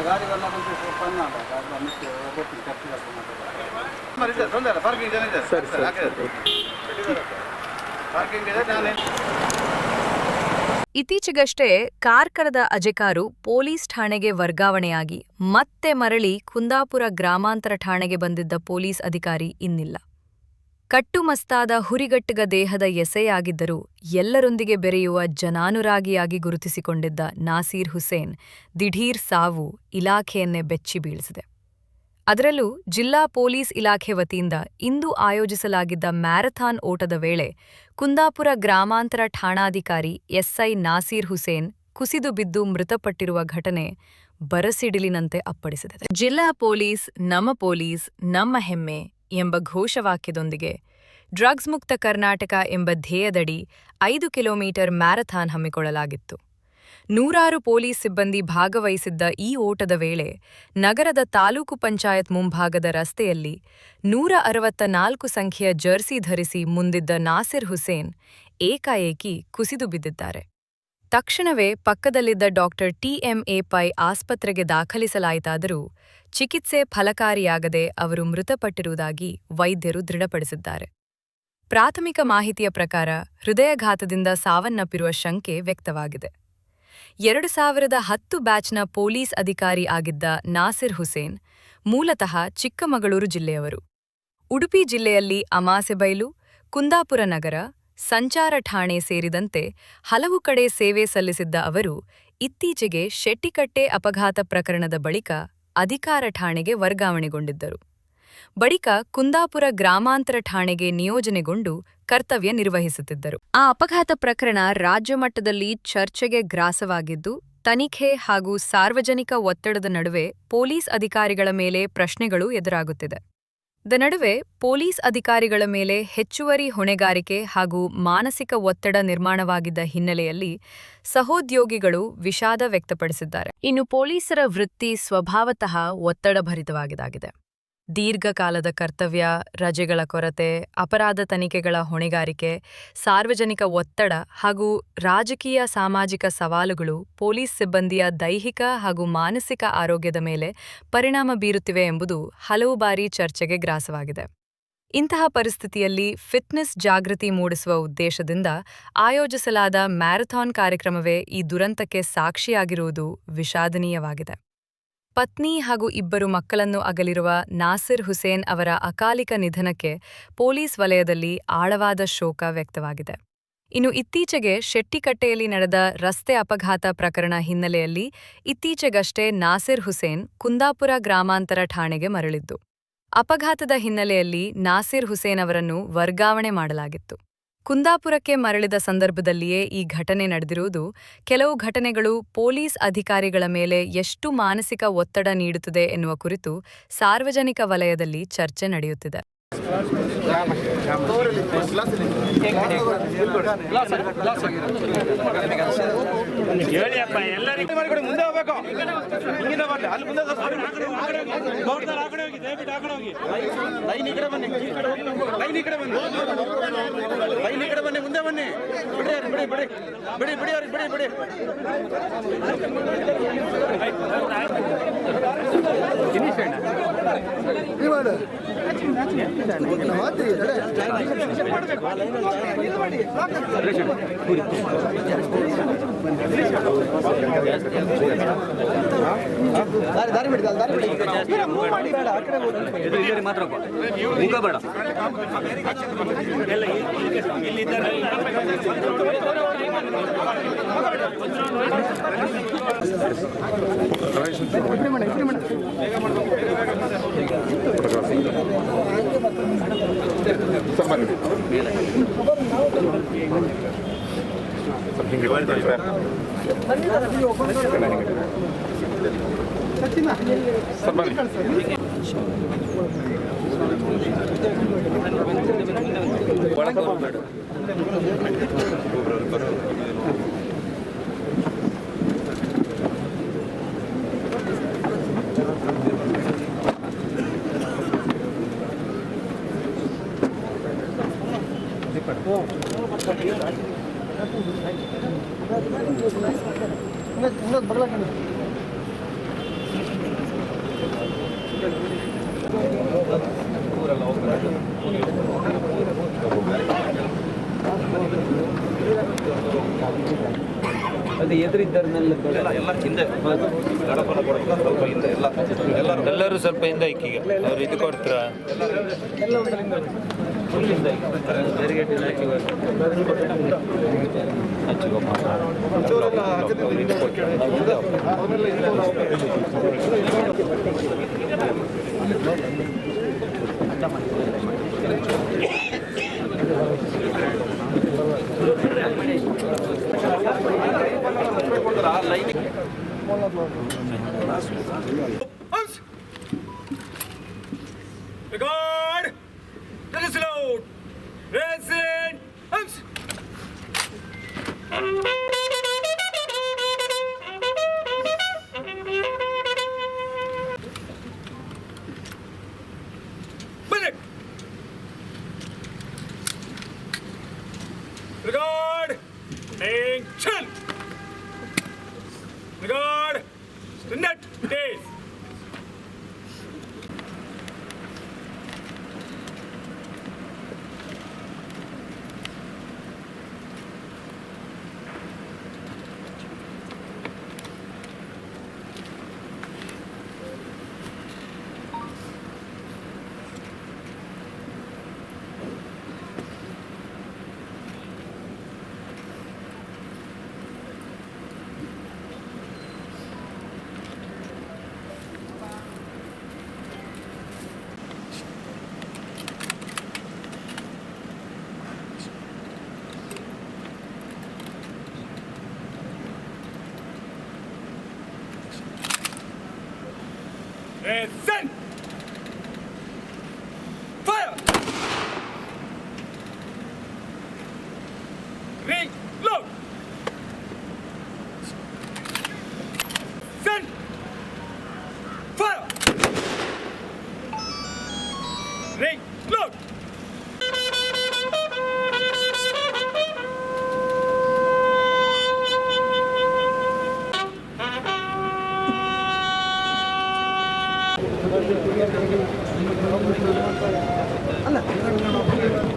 ಗಾಡಿ ಬರಲ್ಲ ಬಂದು ಪನ್ನ ಪಾರ್ಕಿಂಗ್ ಜನ ಇದೆ ಪಾರ್ಕಿಂಗ್ ಇದೆ ನಾನೇ. ಇತ್ತೀಚೆಗಷ್ಟೇ ಕಾರ್ಕಳದ ಅಜೆಕಾರು ಪೊಲೀಸ್ ಠಾಣೆಗೆ ವರ್ಗಾವಣೆಯಾಗಿ ಮತ್ತೆ ಮರಳಿ ಕುಂದಾಪುರ ಗ್ರಾಮಾಂತರ ಠಾಣೆಗೆ ಬಂದಿದ್ದ ಪೊಲೀಸ್ ಅಧಿಕಾರಿ ಇನ್ನಿಲ್ಲ. ಕಟ್ಟುಮಸ್ತಾದ ಹುರಿಗಟ್ಟಿಗ ದೇಹದ ಎಸೆಯಾಗಿದ್ದರೂ ಎಲ್ಲರೊಂದಿಗೆ ಬೆರೆಯುವ ಜನಾನುರಾಗಿಯಾಗಿ ಗುರುತಿಸಿಕೊಂಡಿದ್ದ ನಾಸೀರ್ ಹುಸೇನ್ ದಿಢೀರ್ ಸಾವು ಇಲಾಖೆಯನ್ನೇ ಬೆಚ್ಚಿ ಬೀಳಿಸಿದೆ. ಅದರಲ್ಲೂ ಜಿಲ್ಲಾ ಪೊಲೀಸ್ ಇಲಾಖೆ ವತಿಯಿಂದ ಇಂದು ಆಯೋಜಿಸಲಾಗಿದ್ದ ಮ್ಯಾರಥಾನ್ ಓಟದ ವೇಳೆ ಕುಂದಾಪುರ ಗ್ರಾಮಾಂತರ ಠಾಣಾಧಿಕಾರಿ ಎಸ್ಐ ನಾಸೀರ್ ಹುಸೇನ್ ಕುಸಿದು ಬಿದ್ದು ಮೃತಪಟ್ಟಿರುವ ಘಟನೆ ಬರಸಿಡಿಲಿನಂತೆ ಅಪ್ಪಳಿಸಿದೆ. ಜಿಲ್ಲಾ ಪೊಲೀಸ್ ನಮ್ಮ ಹೆಮ್ಮೆ ಎಂಬ ಘೋಷವಾಕ್ಯದೊಂದಿಗೆ ಡ್ರಗ್ಸ್ ಮುಕ್ತ ಕರ್ನಾಟಕ ಎಂಬ ಧ್ಯೇಯದಡಿ 5 ಕಿಲೋಮೀಟರ್ ಮ್ಯಾರಥಾನ್ ಹಮ್ಮಿಕೊಳ್ಳಲಾಗಿತ್ತು. ನೂರಾರು ಪೊಲೀಸ್ ಸಿಬ್ಬಂದಿ ಭಾಗವಹಿಸಿದ್ದ ಈ ಓಟದ ವೇಳೆ ನಗರದ ತಾಲೂಕು ಪಂಚಾಯತ್ ಮುಂಭಾಗದ ರಸ್ತೆಯಲ್ಲಿ 164 ಸಂಖ್ಯೆಯ ಜರ್ಸಿ ಧರಿಸಿ ಮುಂದಿದ್ದ ನಾಸಿರ್ ಹುಸೇನ್ ಏಕಾಏಕಿ ಕುಸಿದು ಬಿದ್ದಿದ್ದಾರೆ. ತಕ್ಷಣವೇ ಪಕ್ಕದಲ್ಲಿದ್ದ ಡಾಕ್ಟರ್ TMA ಪೈ ಆಸ್ಪತ್ರೆಗೆ ದಾಖಲಿಸಲಾಯಿತಾದರೂ ಚಿಕಿತ್ಸೆ ಫಲಕಾರಿಯಾಗದೆ ಅವರು ಮೃತಪಟ್ಟಿರುವುದಾಗಿ ವೈದ್ಯರು ದೃಢಪಡಿಸಿದ್ದಾರೆ. ಪ್ರಾಥಮಿಕ ಮಾಹಿತಿಯ ಪ್ರಕಾರ ಹೃದಯಘಾತದಿಂದ ಸಾವನ್ನಪ್ಪಿರುವ ಶಂಕೆ ವ್ಯಕ್ತವಾಗಿದೆ. 2010 ಬ್ಯಾಚ್ನ ಪೊಲೀಸ್ ಅಧಿಕಾರಿ ಆಗಿದ್ದ ನಾಸಿರ್ ಹುಸೇನ್ ಮೂಲತಃ ಚಿಕ್ಕಮಗಳೂರು ಜಿಲ್ಲೆಯವರು. ಉಡುಪಿ ಜಿಲ್ಲೆಯಲ್ಲಿ ಅಮಾಸೆಬೈಲು, ಕುಂದಾಪುರ ನಗರ, ಸಂಚಾರ ಠಾಣೆ ಸೇರಿದಂತೆ ಹಲವು ಕಡೆ ಸೇವೆ ಸಲ್ಲಿಸಿದ್ದ ಅವರು ಇತ್ತೀಚೆಗೆ ಶೆಟ್ಟಿಕಟ್ಟೆ ಅಪಘಾತ ಪ್ರಕರಣದ ಬಳಿಕ ಅಧಿಕಾರ ಠಾಣೆಗೆ ವರ್ಗಾವಣೆಗೊಂಡಿದ್ದರು. ಬಳಿಕ ಕುಂದಾಪುರ ಗ್ರಾಮಾಂತರ ಠಾಣೆಗೆ ನಿಯೋಜನೆಗೊಂಡು ಕರ್ತವ್ಯ ನಿರ್ವಹಿಸುತ್ತಿದ್ದರು. ಆ ಅಪಘಾತ ಪ್ರಕರಣ ರಾಜ್ಯ ಮಟ್ಟದಲ್ಲಿ ಚರ್ಚೆಗೆ ಗ್ರಾಸವಾಗಿದ್ದು, ತನಿಖೆ ಹಾಗೂ ಸಾರ್ವಜನಿಕ ಒತ್ತಡದ ನಡುವೆ ಪೊಲೀಸ್ ಅಧಿಕಾರಿಗಳ ಮೇಲೆ ಪ್ರಶ್ನೆಗಳು ಎದುರಾಗುತ್ತಿದೆ. ನಡುವೆ ಪೊಲೀಸ್ ಅಧಿಕಾರಿಗಳ ಮೇಲೆ ಹೆಚ್ಚುವರಿ ಹೊಣೆಗಾರಿಕೆ ಹಾಗೂ ಮಾನಸಿಕ ಒತ್ತಡ ನಿರ್ಮಾಣವಾಗಿದ್ದ ಹಿನ್ನೆಲೆಯಲ್ಲಿ ಸಹೋದ್ಯೋಗಿಗಳು ವಿಷಾದ ವ್ಯಕ್ತಪಡಿಸಿದ್ದಾರೆ. ಇನ್ನು ಪೊಲೀಸರ ವೃತ್ತಿ ಸ್ವಭಾವತಃ ಒತ್ತಡಭರಿತವಾಗಿದೆ. ದೀರ್ಘಕಾಲದ ಕರ್ತವ್ಯ, ರಜೆಗಳ ಕೊರತೆ, ಅಪರಾಧ ತನಿಖೆಗಳ ಹೊಣೆಗಾರಿಕೆ, ಸಾರ್ವಜನಿಕ ಒತ್ತಡ ಹಾಗೂ ರಾಜಕೀಯ ಸಾಮಾಜಿಕ ಸವಾಲುಗಳು ಪೊಲೀಸ್ ಸಿಬ್ಬಂದಿಯ ದೈಹಿಕ ಹಾಗೂ ಮಾನಸಿಕ ಆರೋಗ್ಯದ ಮೇಲೆ ಪರಿಣಾಮ ಬೀರುತ್ತಿವೆ ಎಂಬುದು ಹಲವು ಬಾರಿ ಚರ್ಚೆಗೆ ಗ್ರಾಸವಾಗಿದೆ. ಇಂತಹ ಪರಿಸ್ಥಿತಿಯಲ್ಲಿ ಫಿಟ್ನೆಸ್ ಜಾಗೃತಿ ಮೂಡಿಸುವ ಉದ್ದೇಶದಿಂದ ಆಯೋಜಿಸಲಾದ ಮ್ಯಾರಥಾನ್ ಕಾರ್ಯಕ್ರಮವೇ ಈ ದುರಂತಕ್ಕೆ ಸಾಕ್ಷಿಯಾಗಿರುವುದು ವಿಷಾದನೀಯವಾಗಿದೆ. ಪತ್ನಿ ಹಾಗೂ 2 ಮಕ್ಕಳನ್ನು ಅಗಲಿರುವ ನಾಸಿರ್ ಹುಸೇನ್ ಅವರ ಅಕಾಲಿಕ ನಿಧನಕ್ಕೆ ಪೊಲೀಸ್ ವಲಯದಲ್ಲಿ ಆಳವಾದ ಶೋಕ ವ್ಯಕ್ತವಾಗಿದೆ. ಇನ್ನು ಇತ್ತೀಚೆಗೆ ಶೆಟ್ಟಿಕಟ್ಟೆಯಲ್ಲಿ ನಡೆದ ರಸ್ತೆ ಅಪಘಾತ ಪ್ರಕರಣ ಹಿನ್ನೆಲೆಯಲ್ಲಿ ಇತ್ತೀಚೆಗಷ್ಟೇ ನಾಸಿರ್ ಹುಸೇನ್ ಕುಂದಾಪುರ ಗ್ರಾಮಾಂತರ ಠಾಣೆಗೆ ಮರಳಿದ್ದು, ಅಪಘಾತದ ಹಿನ್ನೆಲೆಯಲ್ಲಿ ನಾಸಿರ್ ಹುಸೇನ್ ಅವರನ್ನು ವರ್ಗಾವಣೆ ಮಾಡಲಾಗಿತ್ತು. ಕುಂದಾಪುರಕ್ಕೆ ಮರಳಿದ ಸಂದರ್ಭದಲ್ಲಿಯೇ ಈ ಘಟನೆ ನಡೆದಿರುವುದು ಕೆಲವು ಘಟನೆಗಳು ಪೊಲೀಸ್ ಅಧಿಕಾರಿಗಳ ಮೇಲೆ ಎಷ್ಟು ಮಾನಸಿಕ ಒತ್ತಡ ನೀಡುತ್ತದೆ ಎನ್ನುವ ಕುರಿತು ಸಾರ್ವಜನಿಕ ವಲಯದಲ್ಲಿ ಚರ್ಚೆ ನಡೆಯುತ್ತಿದೆ. ಮುಂದೆ ಬನ್ನಿ ಬಿಡಿ ಮಾತ್ರ ಬೇಡ ಮತ್ತೆ ಎದುರಿದ್ದರನ್ನೆಲ್ಲ ಎಲ್ಲ ಹಿಂದೆ ಗಣಪನ ಕೊಡೋದು ಸ್ವಲ್ಪ ಹಿಂದೆ ಎಲ್ಲರೂ ಸ್ವಲ್ಪ ಹಿಂದೆ ಈಗ ಅವ್ರು ಇದು ಕೊಡ್ತಾರ ಎಲ್ಲ ಒಂದರಿಂದ ಫುಲ್ ಹಿಂದೆ barricade Record! Let us load! Racing! Humps! Bullet! Record! Action! Record! Net days! Send! Fire! Reload! Send! Fire! Reload! ಅಲ್ಲ